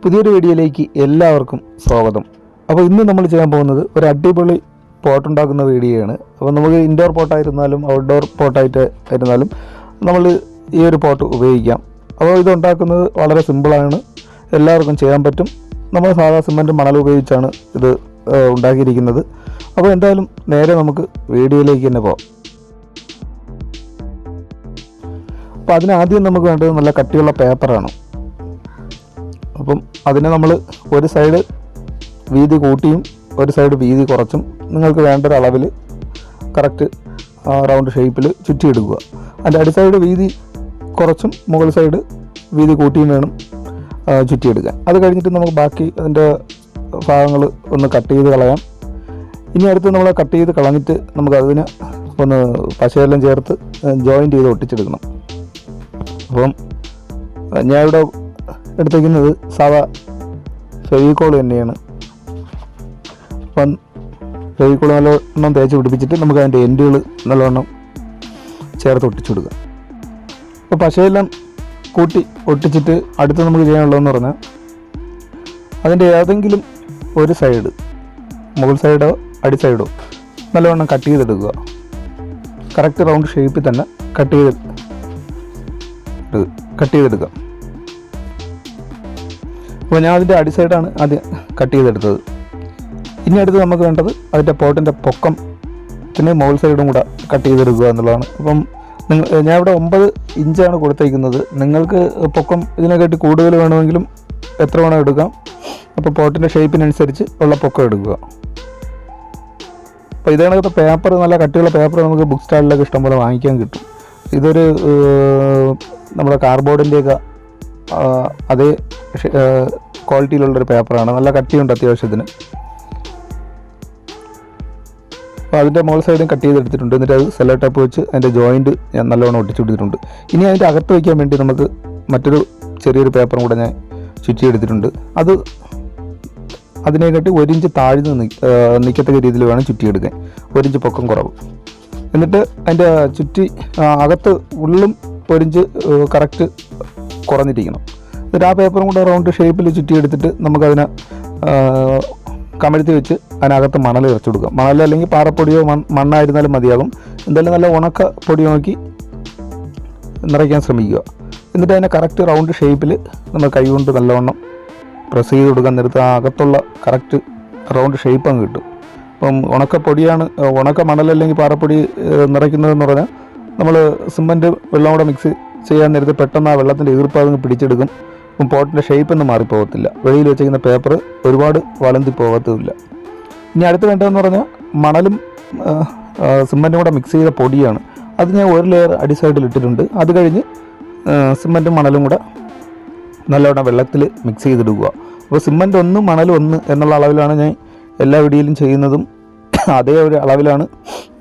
പുതിയൊരു വീഡിയോയിലേക്ക് എല്ലാവർക്കും സ്വാഗതം. അപ്പോൾ ഇന്ന് നമ്മൾ ചെയ്യാൻ പോകുന്നത് ഒരു അടിപൊളി പോട്ട് ഉണ്ടാക്കുന്ന വീഡിയോ ആണ്. അപ്പോൾ നമുക്ക് ഇൻഡോർ പോട്ടായിരുന്നാലും ഔട്ട്ഡോർ പോട്ടായിട്ട് ആയിരുന്നാലും നമ്മൾ ഈ ഒരു പോട്ട് ഉപയോഗിക്കാം. അപ്പോൾ ഇത് ഉണ്ടാക്കുന്നത് വളരെ സിമ്പിളാണ്, എല്ലാവർക്കും ചെയ്യാൻ പറ്റും. നമ്മൾ സാധാ സിമൻറ്റ് മണൽ ഉപയോഗിച്ചാണ് ഇത് ഉണ്ടാക്കിയിരിക്കുന്നത്. അപ്പോൾ എന്തായാലും നേരെ നമുക്ക് വീഡിയോയിലേക്ക് തന്നെ പോകാം. അപ്പോൾ അതിനാദ്യം നമുക്ക് വേണ്ടത് നല്ല കട്ടിയുള്ള പേപ്പറാണ്. അപ്പം അതിനെ നമ്മൾ ഒരു സൈഡ് വീതി കൂട്ടിയും ഒരു സൈഡ് വീതി കുറച്ചും നിങ്ങൾക്ക് വേണ്ട ഒരു അളവിൽ കറക്റ്റ് റൗണ്ട് ഷേപ്പിൽ ചുറ്റിയെടുക്കുക. അതിൻ്റെ അടി സൈഡ് വീതി കുറച്ചും മുകൾ സൈഡ് വീതി കൂട്ടിയും വേണം ചുറ്റിയെടുക്കാൻ. അത് കഴിഞ്ഞിട്ട് നമുക്ക് ബാക്കി അതിൻ്റെ ഭാഗങ്ങൾ ഒന്ന് കട്ട് ചെയ്ത് കളയാം. ഇനി അടുത്ത് നമ്മൾ കട്ട് ചെയ്ത് കളഞ്ഞിട്ട് നമുക്ക് അതിന് ഒന്ന് പശയെല്ലാം ചേർത്ത് ജോയിൻറ്റ് ചെയ്ത് ഒട്ടിച്ചെടുക്കണം. അപ്പം ഞാൻ ഇവിടെ എടുത്തേക്കുന്നത് സാധാ ഫെവിക്കോൾ തന്നെയാണ്. അപ്പം ഫെവിക്കോൾ നല്ലവണ്ണം തേച്ച് പിടിപ്പിച്ചിട്ട് നമുക്ക് അതിൻ്റെ എൻഡുകൾ നല്ലവണ്ണം ചേർത്ത് ഒട്ടിച്ചു കൊടുക്കാം. അപ്പോൾ പശയെല്ലാം കൂട്ടി ഒട്ടിച്ചിട്ട് അടുത്ത് നമുക്ക് ചെയ്യാനുള്ളതെന്ന് പറഞ്ഞാൽ അതിൻ്റെ ഏതെങ്കിലും ഒരു സൈഡ്, മുകൾ സൈഡോ അടി സൈഡോ നല്ലവണ്ണം കട്ട് ചെയ്തെടുക്കുക. കറക്റ്റ് റൗണ്ട് ഷേപ്പിൽ തന്നെ കട്ട് ചെയ്തെടുക്കുക. അപ്പോൾ ഞാൻ അതിൻ്റെ അടി സൈഡാണ് ആദ്യം കട്ട് ചെയ്തെടുത്തത്. ഇനി അടുത്ത് നമുക്ക് വേണ്ടത് അതിൻ്റെ പോട്ടിൻ്റെ പൊക്കത്തിന് മുകൾ സൈഡും കൂടെ കട്ട് ചെയ്തെടുക്കുക എന്നുള്ളതാണ്. അപ്പം ഞാൻ ഇവിടെ 9 ഇഞ്ചാണ് കൊടുത്തേക്കുന്നത്. നിങ്ങൾക്ക് പൊക്കം ഇതിനെക്കാട്ടി കൂടുതൽ വേണമെങ്കിലും എത്ര വേണം എടുക്കാം. അപ്പോൾ പോട്ടിൻ്റെ ഷേപ്പിനനുസരിച്ച് ഉള്ള പൊക്കം എടുക്കുക. അപ്പോൾ ഇതേണത്തെ പേപ്പർ, നല്ല കട്ടിയുള്ള പേപ്പർ നമുക്ക് ബുക്ക് സ്റ്റാളിലൊക്കെ ഇഷ്ടംപോലെ വാങ്ങിക്കാൻ കിട്ടും. ഇതൊരു നമ്മുടെ കാർഡ്ബോർഡിൻ്റെയൊക്കെ അതേ ക്വാളിറ്റിയിലുള്ളൊരു പേപ്പറാണ്. നല്ല കട്ടിയുണ്ട് അത്യാവശ്യത്തിന്. അപ്പോൾ അതിൻ്റെ മുകൾ സൈഡും കട്ട് ചെയ്തെടുത്തിട്ടുണ്ട്. എന്നിട്ട് അത് സെല്ലോ ടേപ്പ് വെച്ച് അതിൻ്റെ ജോയിൻറ്റ് ഞാൻ നല്ലോണം ഒട്ടിച്ചു കൊടുത്തിട്ടുണ്ട്. ഇനി അതിൻ്റെ അകത്ത് വയ്ക്കാൻ വേണ്ടി നമുക്ക് മറ്റൊരു ചെറിയൊരു പേപ്പറും കൂടെ ഞാൻ ചുറ്റിയെടുത്തിട്ടുണ്ട്. അത് അതിനെക്കാട്ടി 1 ഇഞ്ച് താഴ്ന്ന് നിൽക്കത്തക്ക രീതിയിൽ വേണം ചുറ്റിയെടുക്കാൻ, 1 ഇഞ്ച് പൊക്കം കുറവ്. എന്നിട്ട് അതിൻ്റെ ചുറ്റി അകത്ത് ഉള്ളും 1 ഇഞ്ച് കറക്റ്റ് കുറഞ്ഞിരിക്കണം. എന്നിട്ട് ആ പേപ്പറും കൂടെ റൗണ്ട് ഷേപ്പിൽ ചുറ്റിയെടുത്തിട്ട് നമുക്കതിനെ കമഴ്ത്തി വെച്ച് അതിനകത്ത് മണൽ ഇറച്ചു കൊടുക്കാം. മണൽ അല്ലെങ്കിൽ പാറപ്പൊടിയോ മണ്ണായിരുന്നാലും മതിയാകും. എന്തായാലും നല്ല ഉണക്ക പൊടി നോക്കി നിറയ്ക്കാൻ ശ്രമിക്കുക. എന്നിട്ട് അതിനെ കറക്റ്റ് റൗണ്ട് ഷേപ്പിൽ നമ്മൾ കൈ കൊണ്ട് നല്ലവണ്ണം പ്രസ് ചെയ്ത് കൊടുക്കാൻ നേരത്ത് ആ അകത്തുള്ള കറക്റ്റ് റൗണ്ട് ഷേപ്പ് അങ്ങ് കിട്ടും. അപ്പം ഉണക്കപ്പൊടിയാണ്, ഉണക്ക മണൽ അല്ലെങ്കിൽ പാറപ്പൊടി നിറയ്ക്കുന്നതെന്ന് പറഞ്ഞാൽ നമ്മൾ സിമൻറ്റ് വെള്ളം കൂടെ മിക്സ് ചെയ്യാൻ നേരത്ത് പെട്ടെന്ന് ആ വെള്ളത്തിൻ്റെ ഈർപ്പം അതങ്ങ് പിടിച്ചെടുക്കും. അപ്പം പോട്ടിൻ്റെ ഷേപ്പൊന്നും മാറിപ്പോകത്തില്ല. വെളിയിൽ വെച്ചിരിക്കുന്ന പേപ്പർ ഒരുപാട് വളന്തി പോകത്തുമില്ല. ഇനി അടുത്ത് വേണ്ടതെന്ന് പറഞ്ഞാൽ മണലും സിമൻറ്റും കൂടെ മിക്സ് ചെയ്ത പൊടിയാണ്. അത് ഞാൻ ഒരു ലെയർ അടി സൈഡിൽ ഇട്ടിട്ടുണ്ട്. അത് കഴിഞ്ഞ് സിമൻറ്റും മണലും കൂടെ നല്ലവണ്ണം വെള്ളത്തിൽ മിക്സ് ചെയ്തെടുക്കുക. അപ്പോൾ സിമൻറ്റ് 1 മണൽ 1 എന്നുള്ള അളവിലാണ് ഞാൻ എല്ലാ വീഡിയോയിലും ചെയ്യുന്നതും. അതേ ഒരു അളവിലാണ്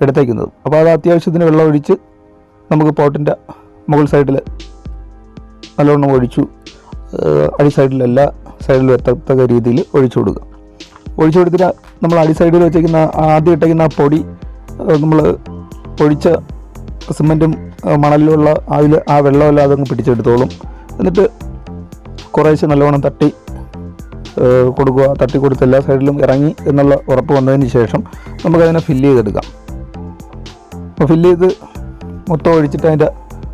എടുത്തേക്കുന്നത്. അപ്പോൾ അത് അത്യാവശ്യത്തിന് വെള്ളം ഒഴിച്ച് നമുക്ക് പോട്ടിൻ്റെ മുകൾ സൈഡിൽ നല്ലവണ്ണം ഒഴിച്ചു, അടി സൈഡിൽ എല്ലാ സൈഡിലും എത്തത്തക്ക രീതിയിൽ ഒഴിച്ചു കൊടുക്കുക. ഒഴിച്ചു കൊടുത്തിട്ട് നമ്മൾ അടി സൈഡിൽ വെച്ചേക്കുന്ന ആദ്യം ഇട്ടേക്കുന്ന ആ പൊടി നമ്മൾ ഒഴിച്ച സിമൻറ്റും മണലിലുള്ള അതിൽ ആ വെള്ളമെല്ലാം അതങ്ങ് പിടിച്ചെടുത്തോളും. എന്നിട്ട് കുറേശ്ശെ നല്ലവണ്ണം തട്ടി കൊടുക്കുക. തട്ടി കൊടുത്ത് എല്ലാ സൈഡിലും ഇറങ്ങി എന്നുള്ള ഉറപ്പ് വന്നതിന് ശേഷം നമുക്കതിനെ ഫില്ല് ചെയ്തെടുക്കാം. അപ്പോൾ ഫില്ല് ചെയ്ത് മൊത്തം ഒഴിച്ചിട്ട് അതിൻ്റെ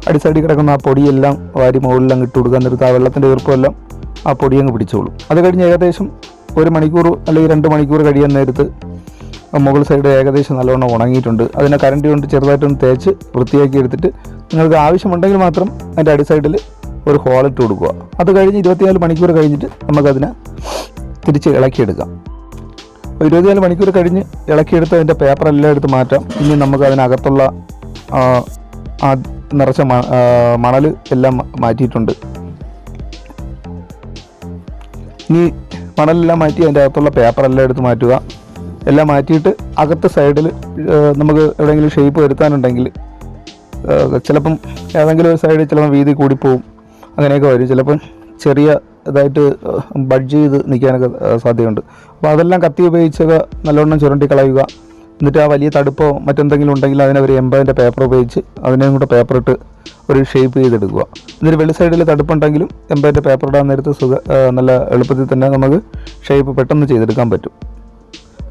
അടി സൈഡിൽ കിടക്കുന്ന ആ പൊടിയെല്ലാം വാരി മുകളിലെല്ലാം ഇട്ട് കൊടുക്കാൻ നേരത്ത് ആ വെള്ളത്തിൻ്റെ ഈർപ്പമെല്ലാം ആ പൊടിയങ്ങ് പിടിച്ചോളും. അത് കഴിഞ്ഞ് ഏകദേശം 1 മണിക്കൂർ അല്ലെങ്കിൽ 2 മണിക്കൂർ കഴിയാൻ നേരത്ത് മുകൾ സൈഡ് ഏകദേശം നല്ലവണ്ണം ഉണങ്ങിയിട്ടുണ്ട്. അതിനെ കരണ്ടി കൊണ്ട് ചെറുതായിട്ടൊന്ന് തേച്ച് വൃത്തിയാക്കി എടുത്തിട്ട് നിങ്ങൾക്ക് ആവശ്യമുണ്ടെങ്കിൽ മാത്രം അതിൻ്റെ അടി സൈഡിൽ ഒരു ഹോളിട്ട് കൊടുക്കുക. അത് കഴിഞ്ഞ് 24 മണിക്കൂർ കഴിഞ്ഞിട്ട് നമുക്കതിനെ തിരിച്ച് ഇളക്കിയെടുക്കാം. അപ്പോൾ 24 മണിക്കൂർ കഴിഞ്ഞ് ഇളക്കിയെടുത്ത് അതിൻ്റെ പേപ്പറെല്ലാം എടുത്ത് മാറ്റാം. ഇനി നമുക്ക് അതിനകത്തുള്ള നിറച്ച മണൽ എല്ലാം മാറ്റിയിട്ടുണ്ട്. ഇനി മണലെല്ലാം മാറ്റി അതിൻ്റെ അകത്തുള്ള പേപ്പറെല്ലാം എടുത്ത് മാറ്റുക. എല്ലാം മാറ്റിയിട്ട് അകത്ത് സൈഡിൽ നമുക്ക് എവിടെയെങ്കിലും ഷേപ്പ് വരുത്താനുണ്ടെങ്കിൽ ചിലപ്പം ഏതെങ്കിലും ഒരു സൈഡിൽ ചിലപ്പോൾ വീതി കൂടിപ്പോവും, അങ്ങനെയൊക്കെ വരും. ചിലപ്പം ചെറിയ ഇതായിട്ട് ബഡ്ജ് ചെയ്ത് നിൽക്കാനൊക്കെ സാധ്യതയുണ്ട്. അപ്പോൾ അതെല്ലാം കത്തി ഉപയോഗിച്ചൊക്കെ നല്ലവണ്ണം ചുരണ്ടി കളയുക. എന്നിട്ട് ആ വലിയ തടുപ്പോ മറ്റെന്തെങ്കിലും ഉണ്ടെങ്കിൽ അതിനെ ഒരു എംബതിൻ്റെ പേപ്പർ ഉപയോഗിച്ച് അതിനെയും കൂടെ പേപ്പർ ഇട്ട് ഒരു ഷേപ്പ് ചെയ്തെടുക്കുക. എന്നിട്ട് വെളി സൈഡിൽ തടുപ്പുണ്ടെങ്കിലും എംബതിൻ്റെ പേപ്പർ ഇടാൻ നേരത്ത് നല്ല എളുപ്പത്തിൽ തന്നെ നമുക്ക് ഷേപ്പ് പെട്ടെന്ന് ചെയ്തെടുക്കാൻ പറ്റും.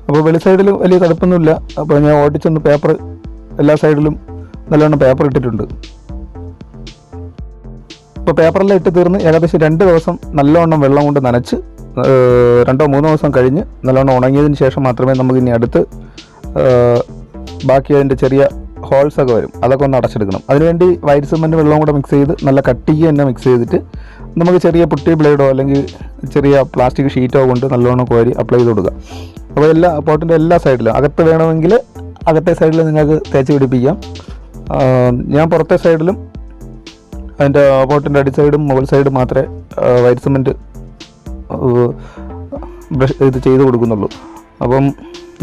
അപ്പോൾ വെളി സൈഡിൽ വലിയ തടുപ്പൊന്നുമില്ല. അപ്പോൾ ഞാൻ ഓടിച്ചൊന്ന് പേപ്പർ എല്ലാ സൈഡിലും നല്ലവണ്ണം പേപ്പർ ഇട്ടിട്ടുണ്ട്. ഇപ്പോൾ പേപ്പറെല്ലാം ഇട്ട് തീർന്ന് ഏകദേശം 2 ദിവസം നല്ലവണ്ണം വെള്ളം കൊണ്ട് നനച്ച് 2-3 ദിവസം കഴിഞ്ഞ് നല്ലവണ്ണം ഉണങ്ങിയതിന് ശേഷം മാത്രമേ നമുക്ക് ഇനി അടുത്ത് ബാക്കി അതിൻ്റെ ചെറിയ ഹോൾസൊക്കെ വരും, അതൊക്കെ ഒന്ന് അടച്ചെടുക്കണം. അതിനുവേണ്ടി വൈറ്റ് സിമൻറ്റ് വെള്ളം കൂടെ മിക്സ് ചെയ്ത് നല്ല കട്ടിക്ക് തന്നെ മിക്സ് ചെയ്തിട്ട് നമുക്ക് ചെറിയ പുട്ടി ബ്ലേഡോ അല്ലെങ്കിൽ ചെറിയ പ്ലാസ്റ്റിക് ഷീറ്റോ കൊണ്ട് നല്ലവണ്ണം കോരി അപ്ലൈ ചെയ്ത് കൊടുക്കുക. അപ്പോൾ എല്ലാ പോട്ടിൻ്റെ എല്ലാ സൈഡിലും അകത്ത് വേണമെങ്കിൽ അകത്തെ സൈഡിൽ നിങ്ങൾക്ക് തേച്ച് പിടിപ്പിക്കാം. ഞാൻ പുറത്തെ സൈഡിലും അതിൻ്റെ പോട്ടിൻ്റെ അടി സൈഡും മുകൾ സൈഡും മാത്രമേ വൈറ്റ് സിമൻറ്റ് ബ്രഷ് ഇത് ചെയ്ത് കൊടുക്കുന്നുള്ളൂ. അപ്പം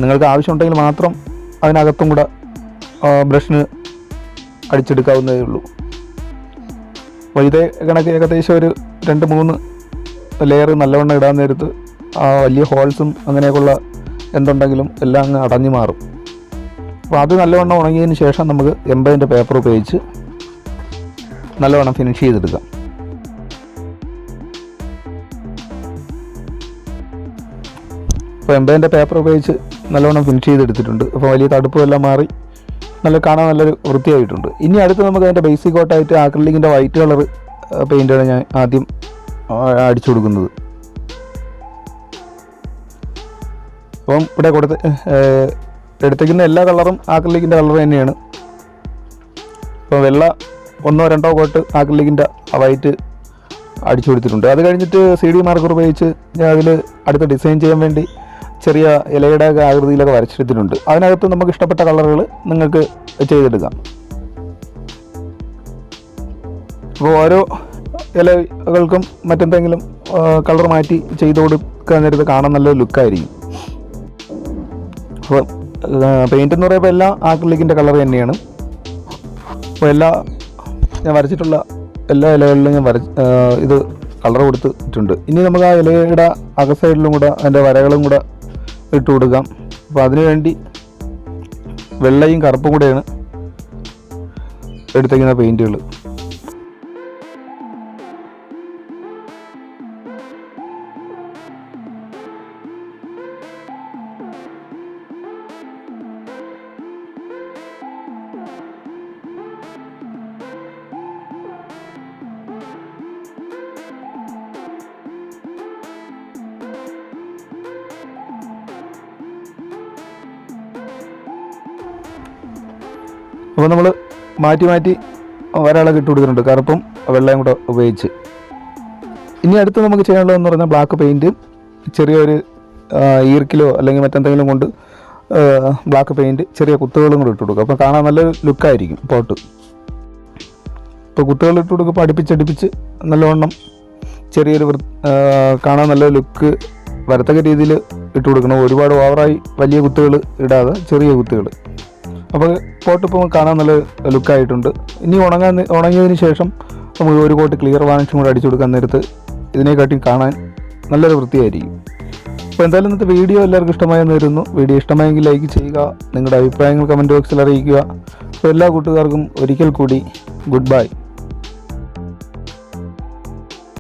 നിങ്ങൾക്ക് ആവശ്യമുണ്ടെങ്കിൽ മാത്രം അതിനകത്തും കൂടെ ബ്രഷിന് അടിച്ചെടുക്കാവുന്നതേ ഉള്ളൂ. അപ്പോൾ ഇതേ കണക്ക് ഏകദേശം ഒരു 2-3 ലെയർ നല്ലവണ്ണം ഇടാൻ നേരത്ത് ആ വലിയ ഹോൾസും അങ്ങനെയൊക്കെയുള്ള എന്തുണ്ടെങ്കിലും എല്ലാം അങ്ങ് അടഞ്ഞു മാറും. അപ്പോൾ അത് നല്ലവണ്ണം ഉണങ്ങിയതിന് ശേഷം നമുക്ക് എംബതിൻ്റെ പേപ്പർ ഉപയോഗിച്ച് നല്ലവണ്ണം ഫിനിഷ് ചെയ്തെടുക്കാം. അപ്പോൾ എംബതിൻ്റെ പേപ്പർ ഉപയോഗിച്ച് നല്ലവണ്ണം ഫിനിഷ് ചെയ്തെടുത്തിട്ടുണ്ട്. അപ്പോൾ വലിയ തടുപ്പും എല്ലാം മാറി കാണാൻ നല്ലൊരു വൃത്തിയായിട്ടുണ്ട്. ഇനി അടുത്ത് നമുക്ക് അതിൻ്റെ ബേസിക് കോട്ടായിട്ട് ആക്രിലിക്കിൻ്റെ വൈറ്റ് കളർ പെയിൻ്റാണ് ഞാൻ ആദ്യം അടിച്ചു കൊടുക്കുന്നത്. അപ്പം ഇവിടെ എടുത്തേക്കുന്ന എല്ലാ കളറും ആക്രിലിക്കിൻ്റെ കളർ തന്നെയാണ്. അപ്പോൾ വെള്ള 1-2 കോട്ട് ആക്രിലിക്കിൻ്റെ വൈറ്റ് അടിച്ചു കൊടുത്തിട്ടുണ്ട്. അത് കഴിഞ്ഞിട്ട് CD മാർക്കർ ഉപയോഗിച്ച് ഞാൻ അതിൽ അടുത്ത ഡിസൈൻ ചെയ്യാൻ വേണ്ടി ചെറിയ ഇലയുടെ ആകൃതിയിലൊക്കെ വരച്ചെടുത്തിട്ടുണ്ട്. അതിനകത്ത് നമുക്ക് ഇഷ്ടപ്പെട്ട കളറുകൾ നിങ്ങൾക്ക് ചെയ്തെടുക്കാം. അപ്പോൾ ഓരോ ഇലകൾക്കും മറ്റെന്തെങ്കിലും കളർ മാറ്റി ചെയ്ത് കൊടുക്കാൻ നേരത്ത് കാണാൻ നല്ലൊരു ലുക്കായിരിക്കും. അപ്പോൾ പെയിൻ്റ് എന്ന് പറയുമ്പോൾ എല്ലാം ആക്രിലിക്കിൻ്റെ കളർ തന്നെയാണ്. അപ്പോൾ ഞാൻ വരച്ചിട്ടുള്ള എല്ലാ ഇലകളിലും ഞാൻ ഇത് കളർ കൊടുത്തിട്ടുണ്ട്. ഇനി നമുക്ക് ആ ഇലയുടെ അക സൈഡിലും കൂടെ അതിൻ്റെ വരകളും കൂടെ ഇട്ട് കൊടുക്കാം. അപ്പോൾ അതിനുവേണ്ടി വെള്ളയും കറുപ്പും കൂടെയാണ് എടുത്തേക്കുന്ന പെയിൻറ്റുകൾ. അപ്പോൾ നമ്മൾ മാറ്റി ഒരാളൊക്കെ ഇട്ട് കൊടുക്കുന്നുണ്ട്, കറുപ്പും വെള്ളയും കൂടെ ഉപയോഗിച്ച്. ഇനി അടുത്ത് നമുക്ക് ചെയ്യാനുള്ളതെന്ന് പറഞ്ഞാൽ ബ്ലാക്ക് പെയിൻറ്റ് ചെറിയൊരു ഈർക്കിലോ അല്ലെങ്കിൽ മറ്റെന്തെങ്കിലും കൊണ്ട് ബ്ലാക്ക് പെയിൻറ്റ് ചെറിയ കുത്തുകളും കൂടെ ഇട്ട് കൊടുക്കുക. അപ്പോൾ കാണാൻ നല്ലൊരു ലുക്കായിരിക്കും പോട്ട്. ഇപ്പോൾ കുത്തുകൾ ഇട്ട് കൊടുക്കുമ്പോൾ അടുപ്പിച്ച് നല്ലവണ്ണം ചെറിയൊരു കാണാൻ നല്ലൊരു ലുക്ക് വരത്തക്ക രീതിയിൽ ഇട്ട് കൊടുക്കണം. ഒരുപാട് ഓവറായി വലിയ കുത്തുകൾ ഇടാതെ ചെറിയ കുത്തുകൾ. അപ്പോൾ പോട്ട് ഇപ്പോൾ കാണാൻ നല്ല ലുക്കായിട്ടുണ്ട്. ഇനി ഉണങ്ങിയതിന് ശേഷം നമുക്ക് ഒരു കോട്ട് ക്ലിയർ വാനിഷും കൂടെ അടിച്ചു കൊടുക്കാൻ നേരത്ത് ഇതിനെക്കാട്ടി കാണാൻ നല്ലൊരു വൃത്തിയായിരിക്കും. അപ്പോൾ എന്തായാലും ഇന്നത്തെ വീഡിയോ എല്ലാവർക്കും ഇഷ്ടമായെന്ന് വരുന്നു. വീഡിയോ ഇഷ്ടമായെങ്കിൽ ലൈക്ക് ചെയ്യുക, നിങ്ങളുടെ അഭിപ്രായങ്ങൾ കമൻറ്റ് ബോക്സിൽ അറിയിക്കുക. അപ്പോൾ എല്ലാ കൂട്ടുകാർക്കും ഒരിക്കൽ കൂടി ഗുഡ് ബൈ.